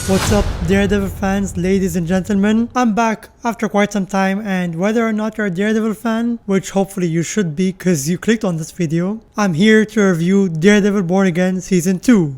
What's up, Daredevil fans, ladies and gentlemen? I'm back after quite some time, and whether or not you're a Daredevil fan, which hopefully you should be because you clicked on this video, I'm here to review Daredevil Born Again Season 2.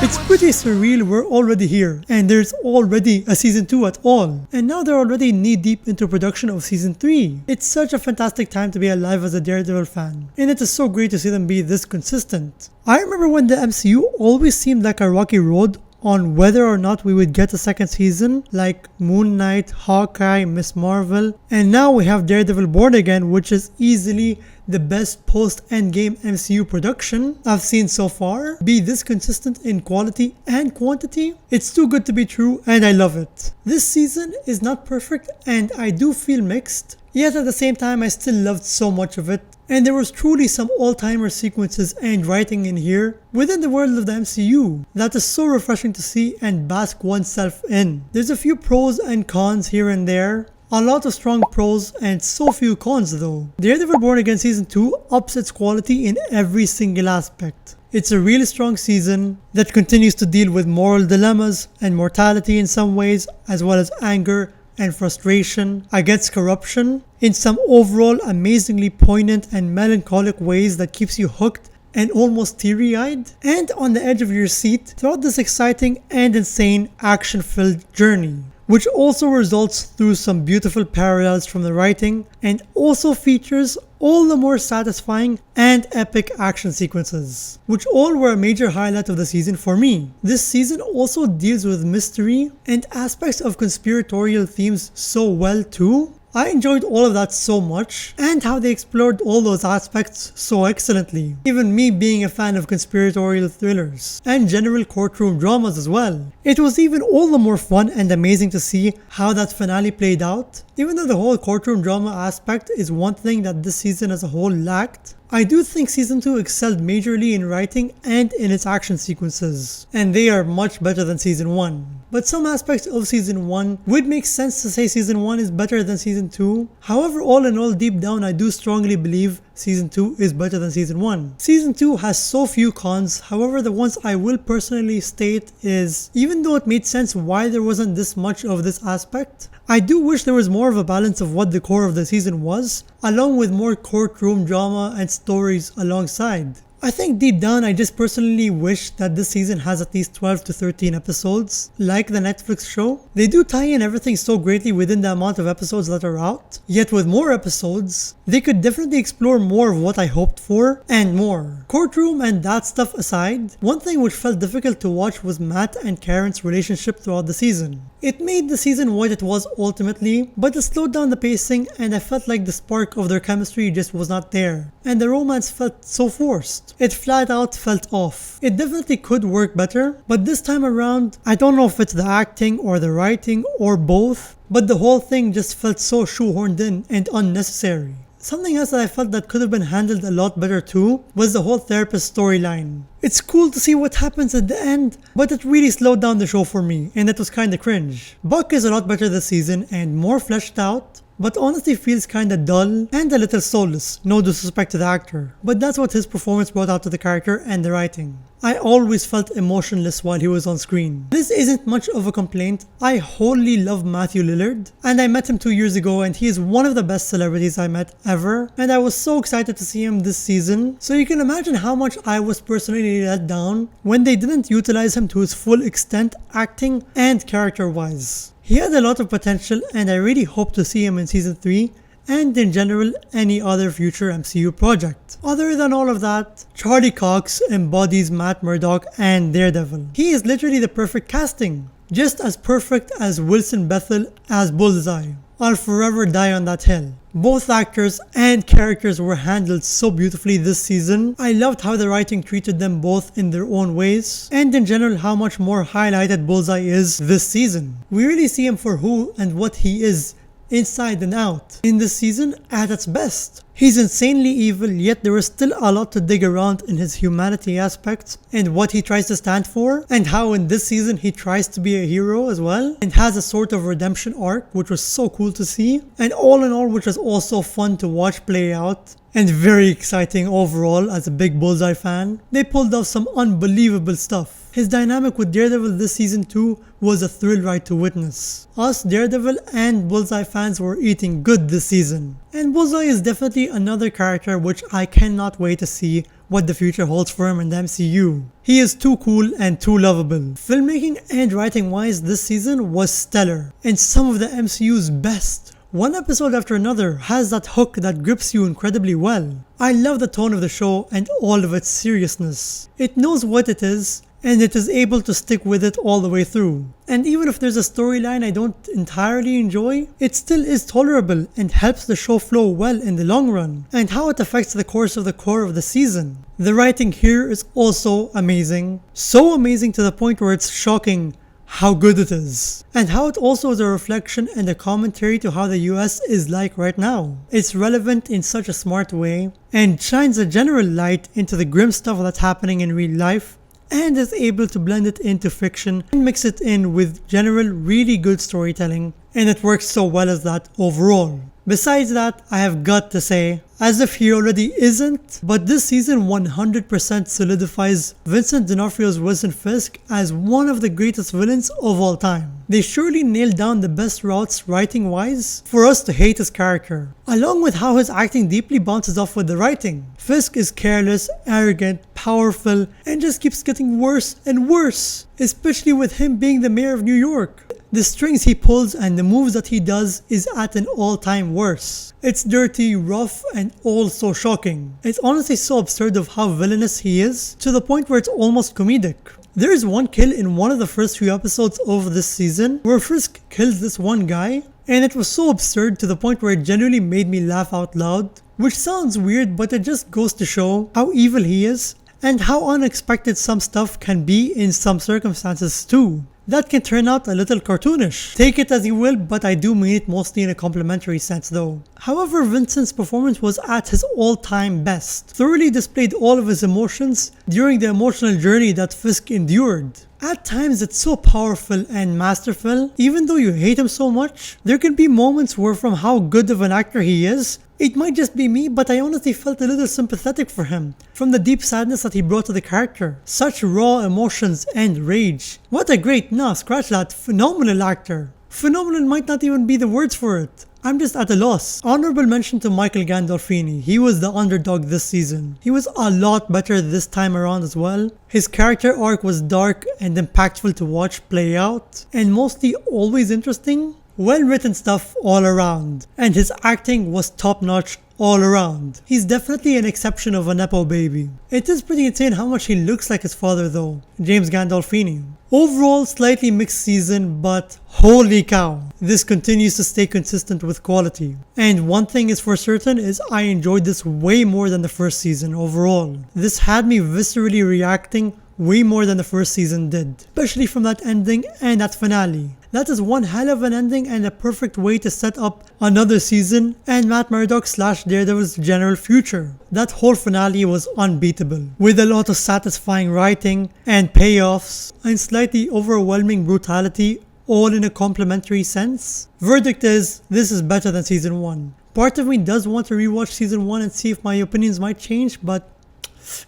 It's pretty surreal, we're already here, and there's already a Season 2 at all. And now they're already knee deep into production of Season 3. It's such a fantastic time to be alive as a Daredevil fan, and it is so great to see them be this consistent. I remember when the MCU always seemed like a rocky road on whether or not we would get a second season, like Moon Knight, Hawkeye, Miss Marvel, and now we have Daredevil Born Again, which is easily the best post-Endgame MCU production I've seen so far. Be this consistent in quality and quantity, it's too good to be true, and I love it. This season is not perfect and I do feel mixed, yet at the same time I still loved so much of it. And there was truly some all-timer sequences and writing in here within the world of the MCU that is so refreshing to see and bask oneself in. There's a few pros and cons here and there. A lot of strong pros and so few cons though. Daredevil Born Again Season 2 ups its quality in every single aspect. It's a really strong season that continues to deal with moral dilemmas and mortality in some ways, as well as anger and frustration against corruption in some overall amazingly poignant and melancholic ways that keeps you hooked and almost teary-eyed and on the edge of your seat throughout this exciting and insane action-filled journey, which also results through some beautiful parallels from the writing and also features all the more satisfying and epic action sequences, which all were a major highlight of the season for me. This season also deals with mystery and aspects of conspiratorial themes so well too. I enjoyed all of that so much, and how they explored all those aspects so excellently. Even me being a fan of conspiratorial thrillers, and general courtroom dramas as well. It was even all the more fun and amazing to see how that finale played out. Even though the whole courtroom drama aspect is one thing that this season as a whole lacked, I do think Season 2 excelled majorly in writing and in its action sequences, and they are much better than Season 1. But some aspects of Season 1 would make sense to say Season 1 is better than Season 2. However, all in all, deep down I do strongly believe Season 2 is better than Season 1. Season 2 has so few cons, however the ones I will personally state is, even though it made sense why there wasn't this much of this aspect, I do wish there was more of a balance of what the core of the season was, along with more courtroom drama and stories alongside. I think deep down I just personally wish that this season has at least 12 to 13 episodes, like the Netflix show. They do tie in everything so greatly within the amount of episodes that are out, yet with more episodes, they could definitely explore more of what I hoped for, and more. Courtroom and that stuff aside, one thing which felt difficult to watch was Matt and Karen's relationship throughout the season. It made the season what it was ultimately, but it slowed down the pacing and I felt like the spark of their chemistry just was not there, and the romance felt so forced. It flat out felt off. It definitely could work better, but this time around, I don't know if it's the acting or the writing or both, but the whole thing just felt so shoehorned in and unnecessary. Something else that I felt that could have been handled a lot better too was the whole therapist storyline. It's cool to see what happens at the end, but it really slowed down the show for me, and it was kinda cringe. Buck is a lot better this season and more fleshed out, but honestly feels kinda dull and a little soulless, no disrespect to the actor, but that's what his performance brought out to the character and the writing. I always felt emotionless while he was on screen. This isn't much of a complaint. I wholly love Matthew Lillard, and I met him 2 years ago and he is one of the best celebrities I met ever, and I was so excited to see him this season, so you can imagine how much I was personally let down when they didn't utilize him to his full extent acting and character wise. He had a lot of potential and I really hope to see him in Season 3 and in general any other future MCU project. Other than all of that, Charlie Cox embodies Matt Murdock and Daredevil. He is literally the perfect casting, just as perfect as Wilson Bethel as Bullseye. I'll forever die on that hill. Both actors and characters were handled so beautifully this season. I loved how the writing treated them both in their own ways, and in general how much more highlighted Bullseye is this season. We really see him for who and what he is inside and out. In this season, at its best. He's insanely evil, yet there is still a lot to dig around in his humanity aspects and what he tries to stand for, and how in this season he tries to be a hero as well and has a sort of redemption arc, which was so cool to see, and all in all, which was also fun to watch play out and very exciting overall as a big Bullseye fan. They pulled off some unbelievable stuff. His dynamic with Daredevil this season too was a thrill ride to witness. Us Daredevil and Bullseye fans were eating good this season. And Bullseye is definitely another character which I cannot wait to see what the future holds for him in the MCU. He is too cool and too lovable. Filmmaking and writing wise this season was stellar and some of the MCU's best. One episode after another has that hook that grips you incredibly well. I love the tone of the show and all of its seriousness. It knows what it is and it is able to stick with it all the way through. And even if there's a storyline I don't entirely enjoy, it still is tolerable and helps the show flow well in the long run, and how it affects the course of the core of the season. The writing here is also amazing. So amazing to the point where it's shocking how good it is, and how it also is a reflection and a commentary to how the US is like right now. It's relevant in such a smart way and shines a general light into the grim stuff that's happening in real life, and is able to blend it into fiction and mix it in with general really good storytelling, and it works so well as that overall. Besides that, I have got to say, as if he already isn't, but this season 100% solidifies Vincent D'Onofrio's Wilson Fisk as one of the greatest villains of all time. They surely nailed down the best routes writing wise for us to hate his character, along with how his acting deeply bounces off with the writing. Fisk is careless, arrogant, powerful, and just keeps getting worse and worse, especially with him being the mayor of New York. The strings he pulls and the moves that he does is at an all-time worst. It's dirty, rough, and also shocking. It's honestly so absurd of how villainous he is, to the point where it's almost comedic. There is one kill in one of the first few episodes of this season where Fisk kills this one guy, and it was so absurd to the point where it genuinely made me laugh out loud, which sounds weird, but it just goes to show how evil he is and how unexpected some stuff can be in some circumstances too. That can turn out a little cartoonish. Take it as you will, but I do mean it mostly in a complimentary sense though. However, Vincent's performance was at his all-time best. Thoroughly displayed all of his emotions during the emotional journey that Fisk endured. At times it's so powerful and masterful, even though you hate him so much. There can be moments where from how good of an actor he is, it might just be me, but I honestly felt a little sympathetic for him, from the deep sadness that he brought to the character. Such raw emotions and rage. What a great, scratch that, phenomenal actor. Phenomenal might not even be the words for it. I'm just at a loss. Honorable mention to Michael Gandolfini. He was the underdog this season. He was a lot better this time around as well. His character arc was dark and impactful to watch play out, and mostly always interesting. Well written stuff all around, and his acting was top notch all around. He's definitely an exception of a nepo baby. It is pretty insane how much he looks like his father though, James Gandolfini. Overall, slightly mixed season, but holy cow, this continues to stay consistent with quality. And one thing is for certain is I enjoyed this way more than the first season overall. This had me viscerally reacting way more than the first season did, especially from that ending and that finale. That is one hell of an ending and a perfect way to set up another season and Matt Murdock / Daredevil's general future. That whole finale was unbeatable, with a lot of satisfying writing and payoffs and slightly overwhelming brutality, all in a complimentary sense. Verdict is, this is better than season 1. Part of me does want to rewatch season 1 and see if my opinions might change, but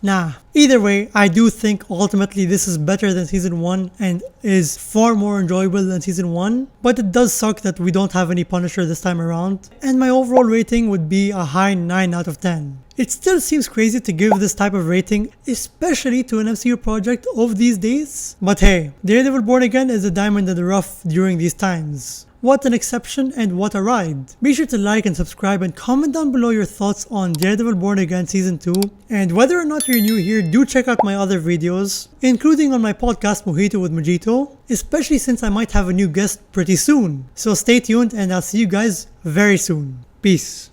nah. Either way, I do think ultimately this is better than season 1 and is far more enjoyable than season 1, but it does suck that we don't have any Punisher this time around, and my overall rating would be a high 9 out of 10. It still seems crazy to give this type of rating, especially to an MCU project of these days, but hey, Daredevil Born Again is a diamond in the rough during these times. What an exception and what a ride. Be sure to like and subscribe and comment down below your thoughts on Daredevil Born Again Season 2, and whether or not you're new here, do check out my other videos, including on my podcast Mojito with Mojito, especially since I might have a new guest pretty soon. So stay tuned and I'll see you guys very soon. Peace.